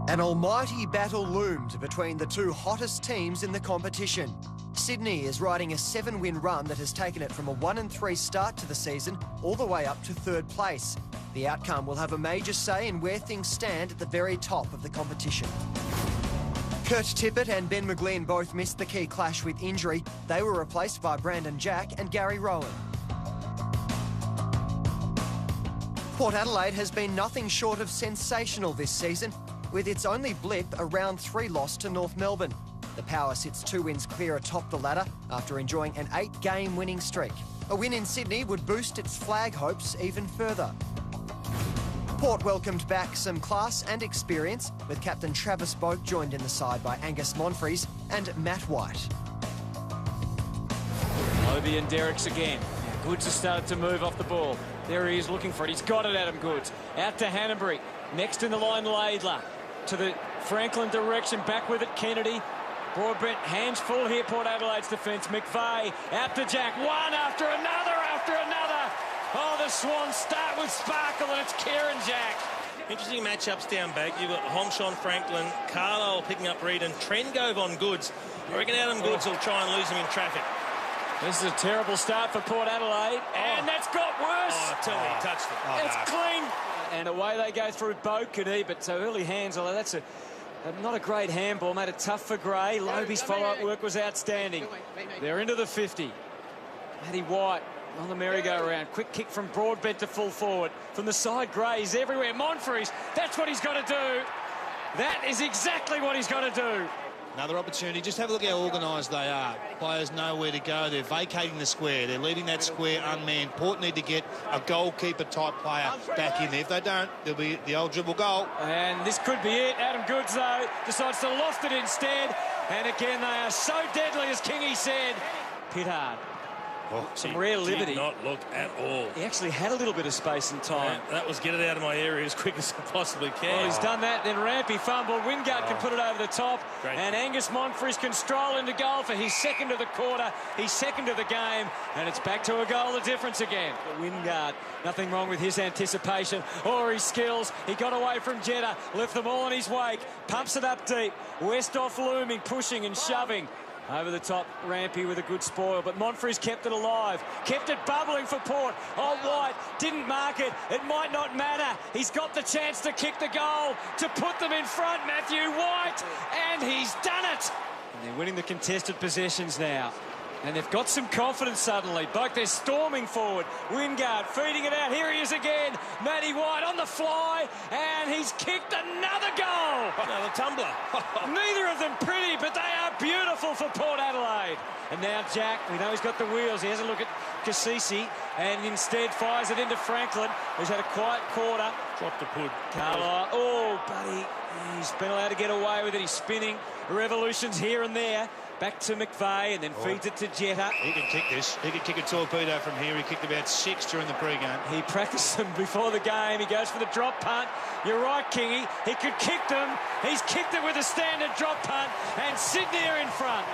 An almighty battle loomed between the two hottest teams in the competition. Sydney is riding a 7-win run that has taken it from a 1-3 start to the season all the way up to 3rd place. The outcome will have a major say in where things stand at the very top of the competition. Kurt Tippett and Ben McGlynn both missed the key clash with injury. They were replaced by Brandon Jack and Gary Rowan. Port Adelaide has been nothing short of sensational this season, with its only blip a round 3 loss to North Melbourne. The Power sits 2 wins clear atop the ladder after enjoying an 8-game winning streak. A win in Sydney would boost its flag hopes even further. Port welcomed back some class and experience, with captain Travis Boak joined in the side by Angus Monfries and Matt White. Obi and Derricks again. Goods has started to move off the ball. There he is looking for it. He's got it, Adam Goods. Out to Hanbury. Next in the line, Laidler. To the Franklin direction. Back with it, Kennedy. Broadbent, hands full here, Port Adelaide's defence. McVeigh out to Jack. One after another after another. Oh, the Swans start with sparkle, and it's Kieran Jack. Interesting matchups down back. You've got Homshon, Franklin, Carlisle picking up Reed, and Trengove on Goods. I reckon Adam Goods will try and lose him in traffic. This is a terrible start for Port Adelaide, and that's got worse. Oh, tell me he touched it. It's clean. And away they go through Boak and Ebert. So early hands, although that's not a great handball, made it tough for Gray. Loby's follow-up work was outstanding. They're into the 50. Matty White on the merry-go-round. Quick kick from Broadbent to full forward. From the side, Gray's everywhere. Monfries, that's what he's got to do. That is exactly what he's got to do. Another opportunity. Just have a look how organised they are. Players know where to go. They're vacating the square. They're leaving that square unmanned. Port need to get a goalkeeper-type player back in there. If they don't, there'll be the old dribble goal. And this could be it. Adam Goods, though, decides to loft it instead. And again, they are so deadly, as Kingy said. Pittard. Oh, some rare liberty. Did not look at all. He actually had a little bit of space and time. Yeah, that was get it out of my area as quick as I possibly can. Well, he's done that. Then Rampy fumbled. Wingard can put it over the top. Great. And Angus Monfries can stroll into goal for his second of the quarter. His second of the game. And it's back to a goal of difference again. But Wingard, nothing wrong with his anticipation or his skills. He got away from Jetta. Left them all in his wake. Pumps it up deep. Westhoff looming, pushing and shoving. Over the top, Rampy with a good spoil, but Monfries kept it alive, kept it bubbling for Port. Oh, White didn't mark it. It might not matter. He's got the chance to kick the goal, to put them in front, Matthew White, and he's done it. And they're winning the contested possessions now. And they've got some confidence suddenly. Both they're storming forward. Wingard feeding it out. Here he is again. Matty White on the fly. And he's kicked another goal. Another tumbler. Neither of them pretty, but they are beautiful for Port Adelaide. And now Jack, we know he's got the wheels. He has a look at Cassisi and instead fires it into Franklin, who's had a quiet quarter. Dropped the pud. Carlisle. Oh, buddy. He's been allowed to get away with it. He's spinning. Revolutions here and there. Back to McVeigh and then feeds it to Jetta. He can kick this. He can kick a torpedo from here. He kicked about 6 during the pre-game. He practiced them before the game. He goes for the drop punt. You're right, Kingy. He could kick them. He's kicked it with a standard drop punt. And Sydney are in front.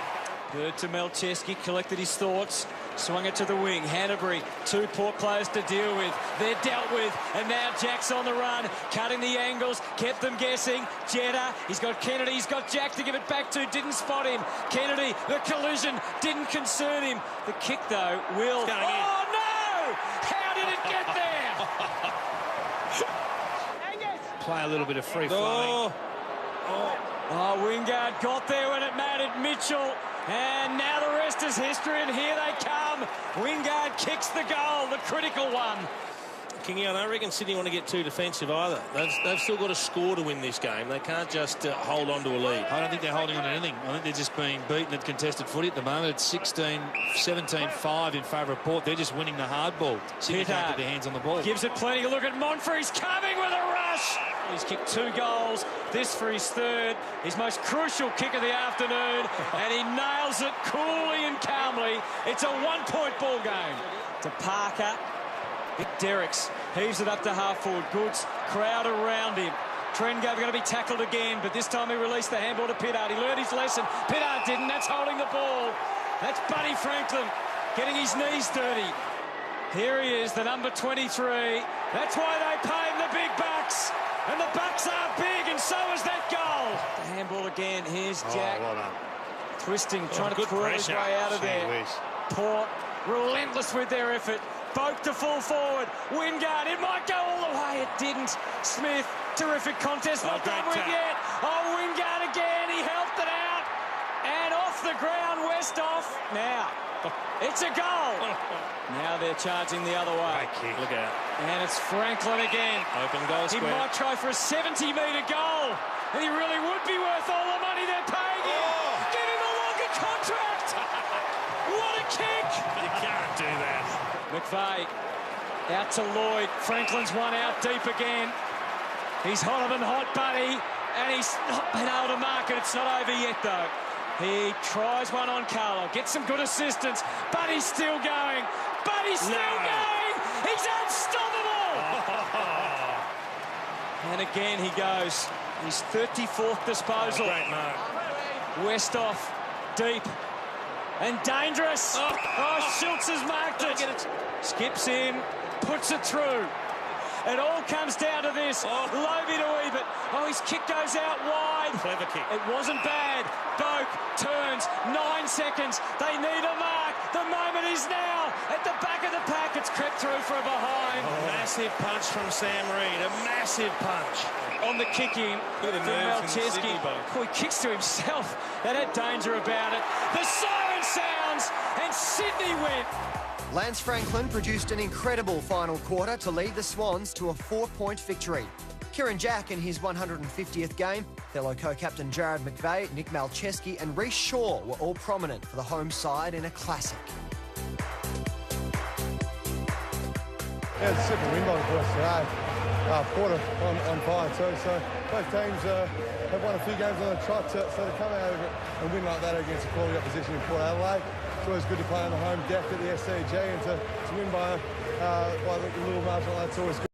Bird to Melcheski, collected his thoughts. Swung it to the wing. Hanbury, 2 Port players to deal with. They're dealt with. And now Jack's on the run. Cutting the angles. Kept them guessing. Jetta, he's got Kennedy. He's got Jack to give it back to. Didn't spot him. Kennedy, the collision didn't concern him. The kick, though, will... Oh, no! How did it get there? Play a little bit of free-flowing. Oh, Wingard got there when it mattered. Mitchell. And now the rest is history, and here they come. Wingard kicks the goal, the critical one. Kingy, I don't reckon Sydney want to get too defensive either. They've still got to score to win this game. They can't just hold on to a lead. I don't think they're holding on to anything. I think they're just being beaten at contested footy at the moment. It's 17-5 in favour of Port. They're just winning the hard ball. Sydney can't get their hands on the ball. Gives it plenty. Look at Monfries coming with a rush. He's kicked 2 goals, this for his 3rd, his most crucial kick of the afternoon, and he nails it coolly and calmly. It's a 1-point ball game. To Parker. Big Derricks heaves it up to half forward. Goods, crowd around him. Trengove going to be tackled again, but this time he released the handball to Pittard. He learned his lesson. Pittard didn't. That's holding the ball. That's Buddy Franklin getting his knees dirty. Here he is, the number 23. That's why they pay him the big bucks. And the bucks are big, and so is that guy. again. Here's Jack. Well done. Twisting, trying to twirl his way out of there. Port, relentless with their effort. Boak to full forward. Wingard, it might go all the way. It didn't. Smith, terrific contest. Not done with yet. Oh, Wingard again. He helped it out. And off the ground, Westhoff. Now, it's a goal. Now they're charging the other way. Look out. And it's Franklin again. Open goal He square. might try for a 70-metre goal. And he really would be worth all the money they're paying him. Give him a longer contract. What a kick. You can't do that. McVeigh out to Lloyd. Franklin's one out deep again. He's hotter than hot, buddy. And he's not been able to mark it. It's not over yet, though. He tries one on Carlo. Gets some good assistance. But he's still going. But he's still going. He's unstoppable. And again he goes. His 34th disposal. Great mark. Westhoff deep and dangerous. Oh, Schultz has marked it. Skips in, puts it through. It all comes down to this. Lovey to Ebert. Oh, his kick goes out wide. Clever kick. It wasn't bad. Boak turns. 9 seconds. They need a mark. The moment is now. At the back of the pack, it's crept through from behind. Massive punch from Sam Reid. A massive punch. On the kicking Look at the from moves in Malcheski. Sydney, Boak. Oh, he kicks to himself. That had danger about it. The siren sounds, and Sydney win. Lance Franklin produced an incredible final quarter to lead the Swans to a 4-point victory. Kieran Jack in his 150th game, fellow co-captain Jared McVeigh, Nick Malcheski and Reece Shaw were all prominent for the home side in a classic. Yeah, it's a simple win by the boys today. Quarter on fire too, so both teams have won a few games on the trot, so to come out of it and win like that against a quality opposition in Port Adelaide, it's always good to play on the home deck at the SCG and to win by the little margin, that's always good.